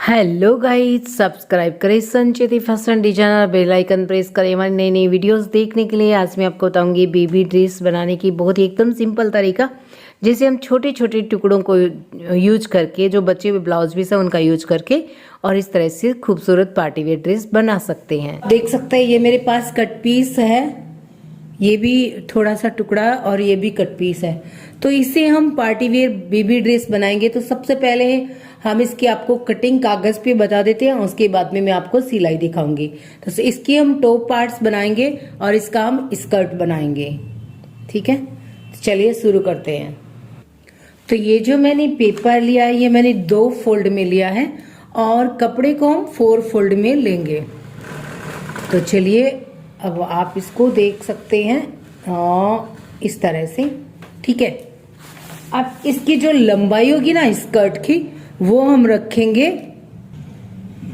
Hello guys, subscribe करें Sanchiti fashion designer, bell icon press करें हमारी नई नई वीडियोस देखने के लिए। आज मैं आपको बताऊंगी बेबी ड्रेस बनाने की बहुत ही एकदम सिंपल तरीका, जिसे हम छोटे छोटे टुकड़ों को यूज करके, जो बच्चे हुए ब्लाउज पीस है उनका यूज करके, और इस तरह से खूबसूरत पार्टी वेयर ड्रेस बना सकते हैं। देख सकते हैं, ये मेरे पास कट पीस है, ये भी थोड़ा सा टुकड़ा और ये भी कट पीस है। तो इसे हम पार्टी वेयर बेबी ड्रेस बनाएंगे। तो सबसे पहले हम इसकी आपको कटिंग कागज पे बता देते हैं, उसके बाद में मैं आपको सिलाई दिखाऊंगी। तो इसकी हम टॉप पार्ट्स बनाएंगे और इसका हम स्कर्ट बनाएंगे। ठीक है, तो चलिए शुरू करते हैं। तो ये जो मैंने पेपर लिया है, ये मैंने 2 फोल्ड में लिया है और कपड़े को हम 4 फोल्ड में लेंगे। तो चलिए, अब आप इसको देख सकते हैं इस तरह से। ठीक है, अब इसकी जो लंबाई होगी ना स्कर्ट की, वो हम रखेंगे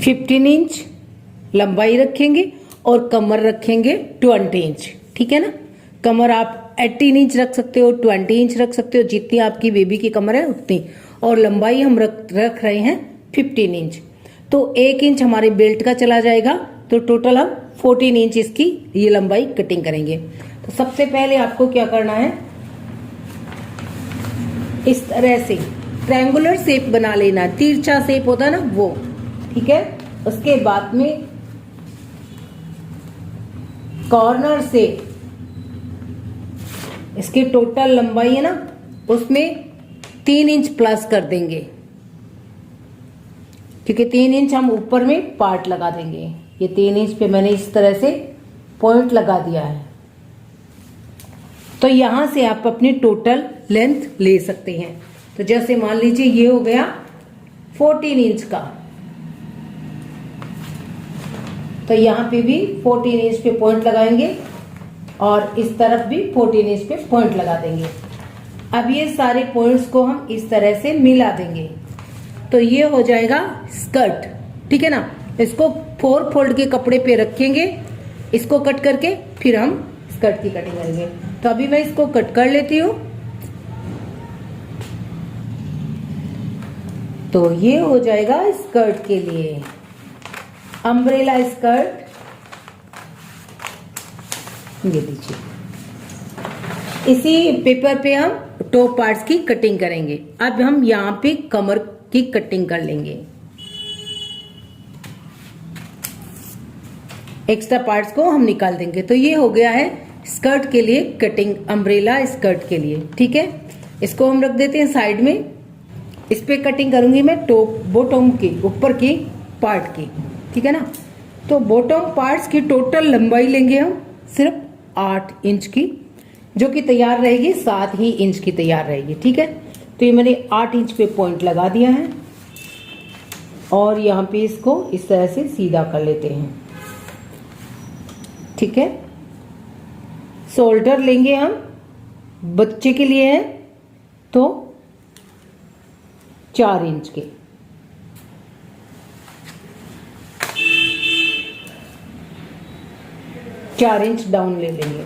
15 इंच लंबाई रखेंगे और कमर रखेंगे 20 इंच। ठीक है ना, कमर आप 18 इंच रख सकते हो, 20 इंच रख सकते हो, जितनी आपकी बेबी की कमर है उतनी। और लंबाई हम रख रहे हैं 15 इंच। तो 1 इंच हमारे बेल्ट का चला जाएगा, तो टोटल हम 14 इंच इसकी ये लंबाई कटिंग करेंगे। तो सबसे पहले आपको क्या करना है, इस तरह से ट्रायंगुलर शेप बना लेना, तिरछा शेप होता है ना वो। ठीक है, उसके बाद में कॉर्नर से इसकी टोटल लंबाई है ना, उसमें 3 इंच प्लस कर देंगे, क्योंकि 3 इंच हम ऊपर में पार्ट लगा देंगे। ये 3 इंच पे मैंने इस तरह से पॉइंट लगा दिया है। तो यहां से आप अपनी टोटल लेंथ ले सकते हैं। तो जैसे मान लीजिए ये हो गया 14 इंच का, तो यहां पे भी 14 इंच पे पॉइंट लगाएंगे और इस तरफ भी 14 इंच पे पॉइंट लगा देंगे। अब ये सारे पॉइंट्स को हम इस तरह से मिला देंगे, तो ये हो जाएगा स्कर्ट। ठीक है ना, इसको 4 फोल्ड के कपड़े पे रखेंगे, इसको कट करके फिर हम स्कर्ट की कटिंग करेंगे। तो अभी मैं इसको कट कर लेती हूँ। तो ये हो जाएगा स्कर्ट के लिए, अम्ब्रेला स्कर्ट। ये लीजिए, इसी पेपर पे हम टॉप पार्ट्स की कटिंग करेंगे। अब हम यहाँ पे कमर की कटिंग कर लेंगे, एक्स्ट्रा पार्ट्स को हम निकाल देंगे। तो ये हो गया है स्कर्ट के लिए कटिंग, अम्ब्रेला स्कर्ट के लिए। ठीक है, इसको हम रख देते हैं साइड में। इस पे कटिंग करूंगी मैं टॉप बॉटम की, ऊपर की पार्ट की। ठीक है ना, तो बॉटम पार्ट्स की टोटल लंबाई लेंगे हम सिर्फ 8 इंच की, जो कि तैयार रहेगी 7 ही इंच की तैयार रहेगी। ठीक है, तो ये मैंने 8 इंच पे पॉइंट लगा दिया है और यहाँ पे इसको इस तरह से सीधा कर लेते हैं। ठीक है, शोल्डर लेंगे हम, बच्चे के लिए है तो 4 इंच के। चार इंच डाउन ले लेंगे।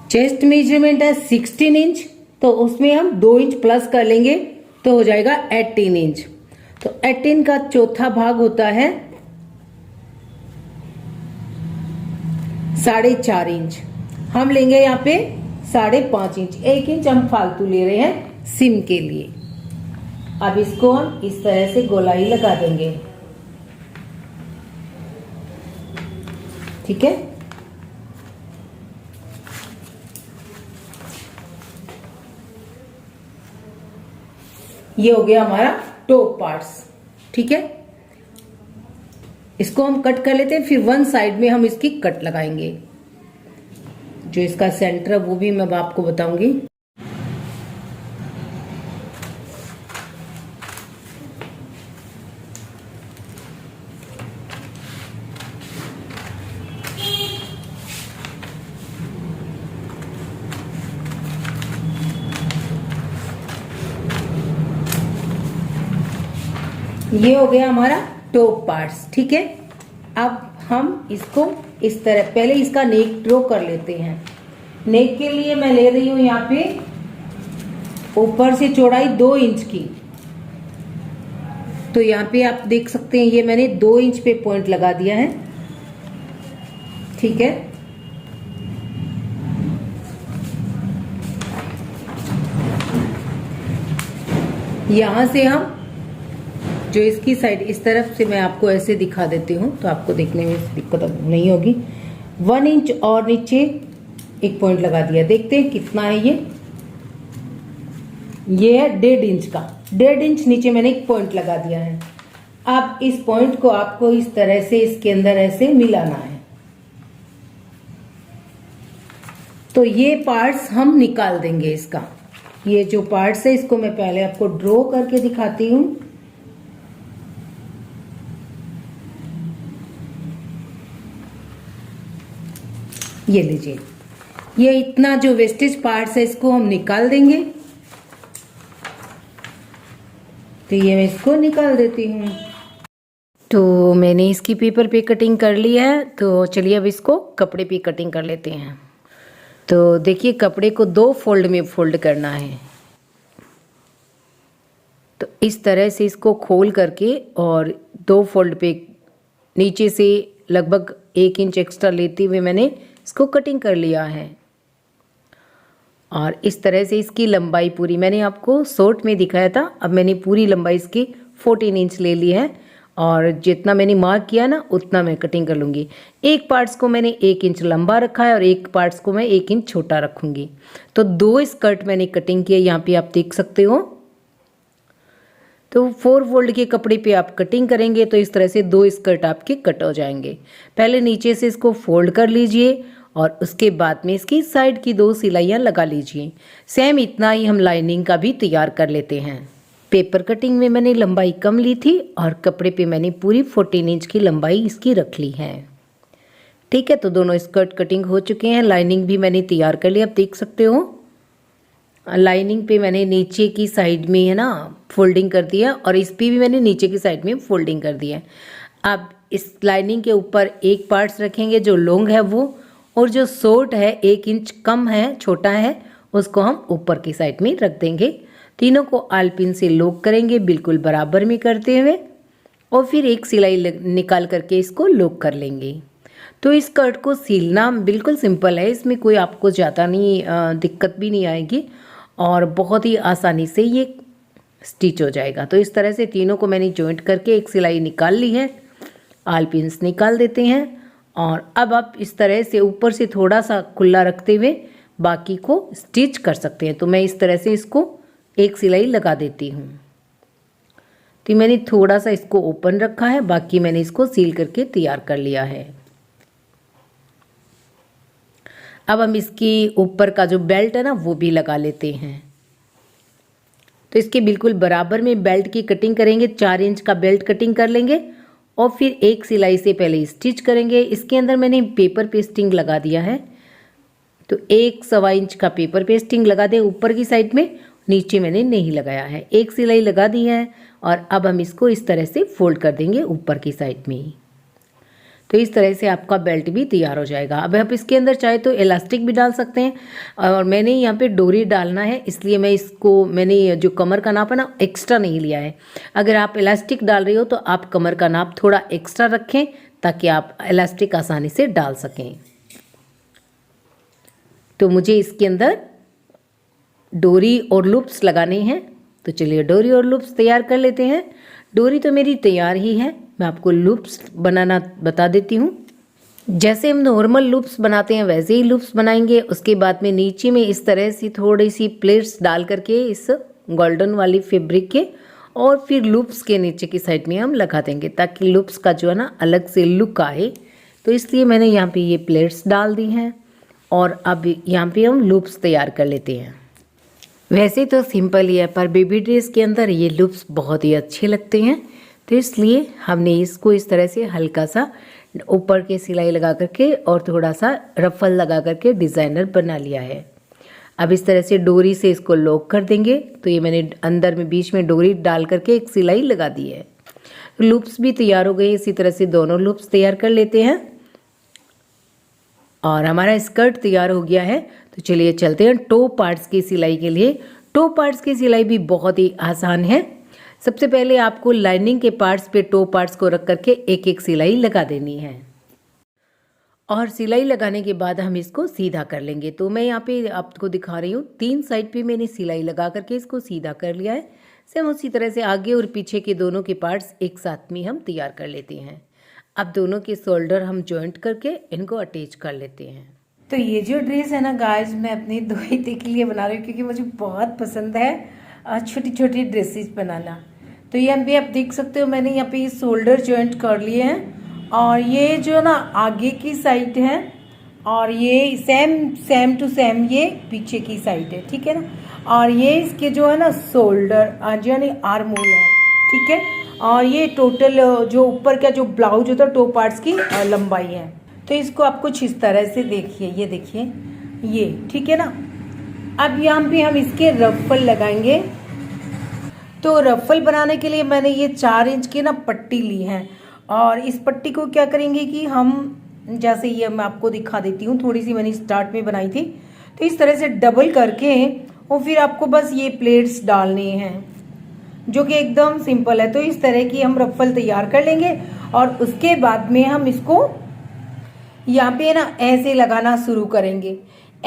चेस्ट मेजरमेंट है 16 इंच, तो उसमें हम 2 इंच प्लस कर लेंगे, तो हो जाएगा 18 इंच। तो 18 का चौथा भाग होता है 4.5 इंच। हम लेंगे यहाँ पे 5.5 इंच, 1 इंच हम फालतू ले रहे हैं सिम के लिए। अब इसको हम इस तरह से गोलाई लगा देंगे। ठीक है, ये हो गया हमारा टॉप पार्ट्स। ठीक है, इसको हम कट कर लेते हैं, फिर वन साइड में हम इसकी कट लगाएंगे। जो इसका सेंटर है वो भी मैं आपको बताऊंगी। ये हो गया हमारा टॉप पार्ट्स। ठीक है, अब हम इसको इस तरह पहले इसका नेक ड्रॉ कर लेते हैं। नेक के लिए मैं ले रही हूँ यहाँ पे ऊपर से चौड़ाई 2 इंच की। तो यहाँ पे आप देख सकते हैं ये मैंने 2 इंच पे पॉइंट लगा दिया है। ठीक है, यहां से हम जो इसकी साइड इस तरफ से मैं आपको ऐसे दिखा देती हूँ तो आपको देखने में दिक्कत नहीं होगी। 1 इंच और नीचे एक पॉइंट लगा दिया। देखते हैं कितना है ये है 1.5 इंच का। 1.5 इंच नीचे मैंने एक पॉइंट लगा दिया है। अब इस पॉइंट को आपको इस तरह से इसके अंदर ऐसे मिलाना है। तो ये पार्ट्स हम निकाल देंगे इसका। ये जो पार्ट्स है इसको मैं पहले आपको ड्रॉ करके दिखाती हूँ। ये लीजिए, ये इतना जो वेस्टेज पार्ट्स है इसको हम निकाल देंगे। तो ये मैं इसको निकाल देती हूँ। तो मैंने इसकी पेपर पे कटिंग कर ली है। तो चलिए अब इसको कपड़े पे कटिंग कर लेते हैं। तो देखिए कपड़े को 2 फोल्ड में फोल्ड करना है। तो इस तरह से इसको खोल करके और 2 फोल्ड पे नीचे से लगभग 1 इंच एक्स्ट्रा लेते हुए मैंने इसको कटिंग कर लिया है। और इस तरह से इसकी लंबाई पूरी मैंने आपको शॉर्ट में दिखाया था। अब मैंने पूरी लंबाई इसकी 14 इंच ले ली है और जितना मैंने मार्क किया ना उतना मैं कटिंग कर लूँगी। एक पार्ट्स को मैंने 1 इंच लंबा रखा है और एक पार्ट्स को मैं 1 इंच छोटा रखूँगी। तो 2 स्कर्ट मैंने कटिंग किया, यहाँ पे आप देख सकते हो। तो 4 फोल्ड के कपड़े पे आप कटिंग करेंगे तो इस तरह से 2 स्कर्ट आपके कट हो जाएंगे। पहले नीचे से इसको फोल्ड कर लीजिए और उसके बाद में इसकी साइड की 2 सिलाइयाँ लगा लीजिए। सेम इतना ही हम लाइनिंग का भी तैयार कर लेते हैं। पेपर कटिंग में मैंने लंबाई कम ली थी और कपड़े पे मैंने पूरी 14 इंच की लंबाई इसकी रख ली है। ठीक है, तो दोनों स्कर्ट कटिंग हो चुके हैं। लाइनिंग भी मैंने तैयार कर लिया, आप देख सकते हो। लाइनिंग पे मैंने नीचे की साइड में है ना फोल्डिंग कर दिया और इस पे भी मैंने नीचे की साइड में फोल्डिंग कर दिया। अब इस लाइनिंग के ऊपर एक पार्ट्स रखेंगे जो लॉन्ग है वो, और जो शॉर्ट है 1 इंच कम है, छोटा है, उसको हम ऊपर की साइड में रख देंगे। तीनों को आलपिन से लॉक करेंगे बिल्कुल बराबर में करते हुए और फिर एक सिलाई निकाल करके इसको लॉक कर लेंगे। तो इस स्कर्ट को सिलना बिल्कुल सिंपल है, इसमें कोई आपको ज़्यादा नहीं दिक्कत भी नहीं आएगी और बहुत ही आसानी से ये स्टिच हो जाएगा। तो इस तरह से तीनों को मैंने जॉइंट करके एक सिलाई निकाल ली है। आलपिन्स निकाल देते हैं और अब आप इस तरह से ऊपर से थोड़ा सा खुला रखते हुए बाकी को स्टिच कर सकते हैं। तो मैं इस तरह से इसको एक सिलाई लगा देती हूँ। तो मैंने थोड़ा सा इसको ओपन रखा है, बाकी मैंने इसको सील करके तैयार कर लिया है। अब हम इसकी ऊपर का जो बेल्ट है ना वो भी लगा लेते हैं। तो इसके बिल्कुल बराबर में बेल्ट की कटिंग करेंगे। 4 इंच का बेल्ट कटिंग कर लेंगे और फिर एक सिलाई से पहले स्टिच करेंगे। इसके अंदर मैंने पेपर पेस्टिंग लगा दिया है। तो 1 इंच का पेपर पेस्टिंग लगा दें ऊपर की साइड में, नीचे मैंने नहीं लगाया है। एक सिलाई लगा दी है और अब हम इसको इस तरह से फोल्ड कर देंगे ऊपर की साइड में। तो इस तरह से आपका बेल्ट भी तैयार हो जाएगा। अब आप इसके अंदर चाहे तो इलास्टिक भी डाल सकते हैं और मैंने यहाँ पे डोरी डालना है, इसलिए मैंने जो कमर का नाप है ना एक्स्ट्रा नहीं लिया है। अगर आप इलास्टिक डाल रहे हो तो आप कमर का नाप थोड़ा एक्स्ट्रा रखें ताकि आप इलास्टिक आसानी से डाल सकें। तो मुझे इसके अंदर डोरी और लूप्स लगाने हैं। तो चलिए डोरी और लूप्स तैयार कर लेते हैं। डोरी तो मेरी तैयार ही है, मैं आपको लूप्स बनाना बता देती हूँ। जैसे हम नॉर्मल लूप्स बनाते हैं वैसे ही लूप्स बनाएंगे। उसके बाद में नीचे में इस तरह से थोड़ी सी प्लेट्स डाल करके इस गोल्डन वाली फैब्रिक के और फिर लूप्स के नीचे की साइड में हम लगा देंगे ताकि लूप्स का जो है ना अलग से लुक आए। तो इसलिए मैंने यहाँ पे ये प्लेट्स डाल दी हैं और अब यहाँ पे हम लूप्स तैयार कर लेते हैं। वैसे तो सिंपल ही है पर बेबी ड्रेस के अंदर ये लूप्स बहुत ही अच्छे लगते हैं, तो इसलिए हमने इसको इस तरह से हल्का सा ऊपर के सिलाई लगा करके और थोड़ा सा रफल लगा करके डिज़ाइनर बना लिया है। अब इस तरह से डोरी से इसको लॉक कर देंगे। तो ये मैंने अंदर में बीच में डोरी डाल करके एक सिलाई लगा दी है। लूप्स भी तैयार हो गए। इसी तरह से दोनों लूप्स तैयार कर लेते हैं और हमारा स्कर्ट तैयार हो गया है। तो चलिए चलते हैं टो पार्ट्स की सिलाई के लिए। टो पार्ट्स की सिलाई भी बहुत ही आसान है। सबसे पहले आपको लाइनिंग के पार्ट्स पे टो पार्ट्स को रख करके एक एक सिलाई लगा देनी है और सिलाई लगाने के बाद हम इसको सीधा कर लेंगे। तो मैं यहाँ पे आपको दिखा रही हूँ, 3 साइड पे मैंने सिलाई लगा करके इसको सीधा कर लिया है। सेम उसी तरह से आगे और पीछे के दोनों के पार्ट्स एक साथ में हम तैयार कर लेते हैं। अब दोनों के शोल्डर हम जॉइंट करके इनको अटैच कर लेते हैं। तो ये जो ड्रेस है ना गाइस, मैं अपनी दोहिते के लिए बना रही हूँ क्योंकि मुझे बहुत पसंद है छोटी छोटी ड्रेसेस बनाना। तो ये भी आप देख सकते हो, मैंने यहाँ पे ये शोल्डर जॉइंट कर लिए हैं और ये जो ना आगे की साइड है और ये सेम टू सेम ये पीछे की साइड है, ठीक है ना। और ये इसके जो है ना शोल्डर यानी आर्म होल है, ठीक है। और ये टोटल जो ऊपर का जो ब्लाउज होता है टो पार्ट्स की लंबाई है। तो इसको आप कुछ इस तरह से देखिए, ये देखिए ये, ठीक है ना। अब यहाँ पे हम इसके रफल लगाएंगे। तो रफल बनाने के लिए मैंने ये 4 इंच की ना पट्टी ली है और इस पट्टी को क्या करेंगे कि हम, जैसे ये मैं आपको दिखा देती हूँ, थोड़ी सी मैंने स्टार्ट में बनाई थी। तो इस तरह से डबल करके और फिर आपको बस ये प्लेट्स डालने हैं जो कि एकदम सिंपल है। तो इस तरह की हम रफल तैयार कर लेंगे और उसके बाद में हम इसको यहाँ पे ना ऐसे लगाना शुरू करेंगे।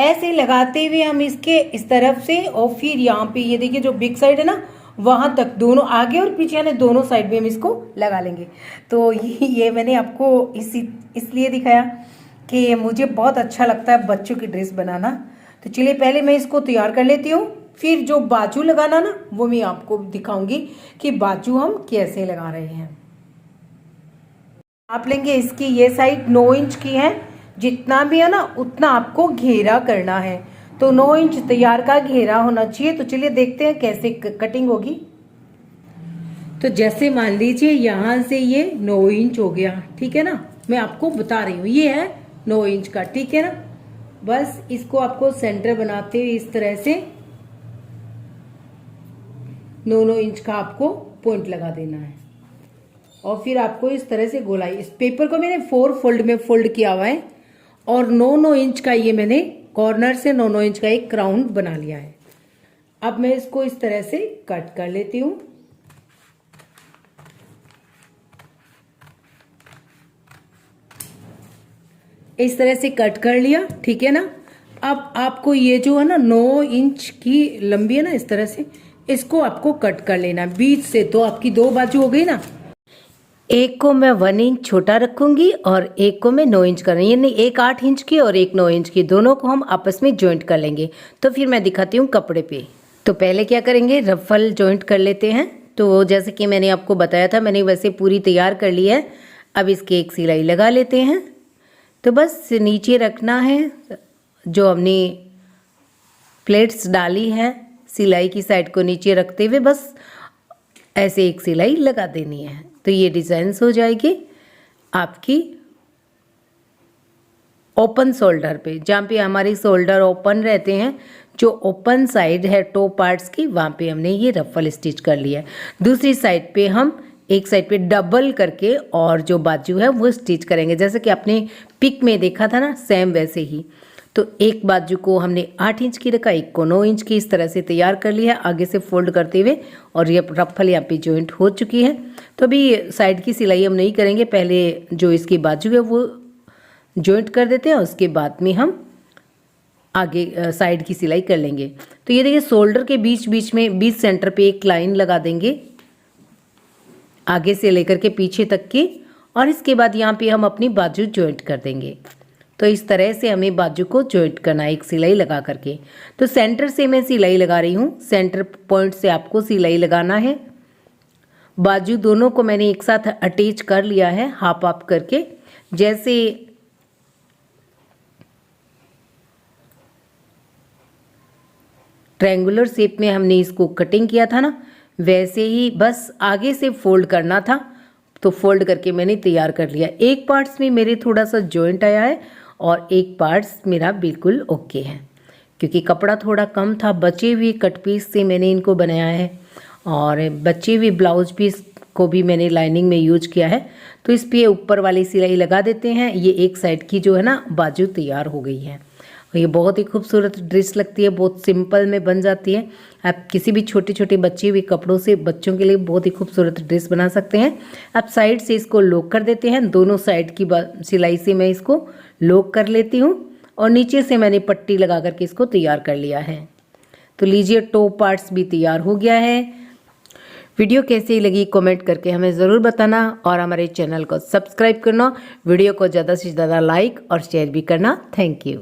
ऐसे लगाते हुए हम इसके इस तरफ से और फिर यहाँ पे ये देखिए जो बिग साइड है ना वहां तक दोनों आगे और पीछे यानी दोनों साइड में हम इसको लगा लेंगे। तो ये मैंने आपको इसलिए दिखाया कि मुझे बहुत अच्छा लगता है बच्चों की ड्रेस बनाना। तो चलिए पहले मैं इसको तैयार कर लेती हूँ, फिर जो बाजू लगाना ना वो मैं आपको दिखाऊंगी कि बाजू हम कैसे लगा रहे हैं। आप लेंगे इसकी ये साइड 9 इंच की है, जितना भी है ना उतना आपको घेरा करना है। तो 9 इंच तैयार का घेरा होना चाहिए। तो चलिए देखते हैं कैसे कटिंग होगी। तो जैसे मान लीजिए यहाँ से ये 9 इंच हो गया, ठीक है ना। मैं आपको बता रही हूँ ये है 9 इंच का, ठीक है ना। बस इसको आपको सेंटर बनाते हुए इस तरह से 9 इंच का आपको पॉइंट लगा देना है और फिर आपको इस तरह से गोलाई, इस पेपर को मैंने 4 फोल्ड में फोल्ड किया हुआ है और 9 इंच का ये मैंने कॉर्नर से 9 इंच का एक क्राउन बना लिया है। अब मैं इसको इस तरह से कट कर लेती हूँ। इस तरह से कट कर लिया, ठीक है ना। अब आपको ये जो है ना 9 इंच की लंबी है ना, इस तरह से इसको आपको कट कर लेना बीच से। तो आपकी 2 बाजू हो गई ना। एक को मैं 1 इंच छोटा रखूंगी और एक को मैं 9 इंच कर रही हूँ, यानी एक 8 इंच की और एक 9 इंच की, दोनों को हम आपस में जॉइंट कर लेंगे। तो फिर मैं दिखाती हूँ कपड़े पे। तो पहले क्या करेंगे, रफल जॉइंट कर लेते हैं। तो जैसे कि मैंने आपको बताया था, मैंने वैसे पूरी तैयार कर ली है। अब इसकी एक सिलाई लगा लेते हैं। तो बस नीचे रखना है, जो हमने प्लेट्स डाली है सिलाई की साइड को नीचे रखते हुए बस ऐसे एक सिलाई लगा देनी है। तो ये डिजाइन्स हो जाएगी आपकी ओपन शोल्डर पे, जहाँ पे हमारी शोल्डर ओपन रहते हैं, जो ओपन साइड है टो पार्ट्स की, वहाँ पे हमने ये रफल स्टिच कर लिया है। दूसरी साइड पे हम एक साइड पे डबल करके और जो बाजू है वो स्टिच करेंगे, जैसे कि आपने पिक में देखा था ना, सेम वैसे ही। तो एक बाजू को हमने 8 इंच की रखा, एक को 9 इंच की, इस तरह से तैयार कर लिया आगे से फोल्ड करते हुए। और ये रफल यहाँ पे जॉइंट हो चुकी है। तो अभी साइड की सिलाई हम नहीं करेंगे, पहले जो इसकी बाजू है वो जॉइंट कर देते हैं, उसके बाद में हम आगे साइड की सिलाई कर लेंगे। तो ये देखिए शोल्डर के बीच बीच में बीच सेंटर पे एक लाइन लगा देंगे आगे से लेकर के पीछे तक की, और इसके बाद यहाँ पे हम अपनी बाजू जॉइंट कर देंगे। तो इस तरह से हमें बाजू को जॉइंट करना है एक सिलाई लगा करके। तो सेंटर से मैं सिलाई लगा रही हूँ, सेंटर पॉइंट से आपको सिलाई लगाना है। बाजू दोनों को मैंने एक साथ अटैच कर लिया है हाफ हाफ करके, जैसे ट्रायंगुलर शेप में हमने इसको कटिंग किया था ना, वैसे ही बस आगे से फोल्ड करना था। तो फोल्ड करके मैंने तैयार कर लिया। एक पार्ट्स में मेरे थोड़ा सा जॉइंट आया है और एक पार्ट्स मेरा बिल्कुल ओके है, क्योंकि कपड़ा थोड़ा कम था। बचे हुए कट पीस से मैंने इनको बनाया है और बचे हुए ब्लाउज पीस को भी मैंने लाइनिंग में यूज किया है। तो इस पे ऊपर वाली सिलाई लगा देते हैं। ये एक साइड की जो है ना बाजू तैयार हो गई है। और ये बहुत ही खूबसूरत ड्रेस लगती है, बहुत सिंपल में बन जाती है। आप किसी भी छोटे छोटे बचे हुए कपड़ों से बच्चों के लिए बहुत ही खूबसूरत ड्रेस बना सकते हैं। आप साइड से इसको लॉक कर देते हैं, दोनों साइड की सिलाई से मैं इसको लॉक कर लेती हूँ और नीचे से मैंने पट्टी लगा करके इसको तैयार कर लिया है। तो लीजिए टॉप पार्ट्स भी तैयार हो गया है। वीडियो कैसी लगी कमेंट करके हमें ज़रूर बताना और हमारे चैनल को सब्सक्राइब करना, वीडियो को ज़्यादा से ज़्यादा लाइक और शेयर भी करना। Thank you.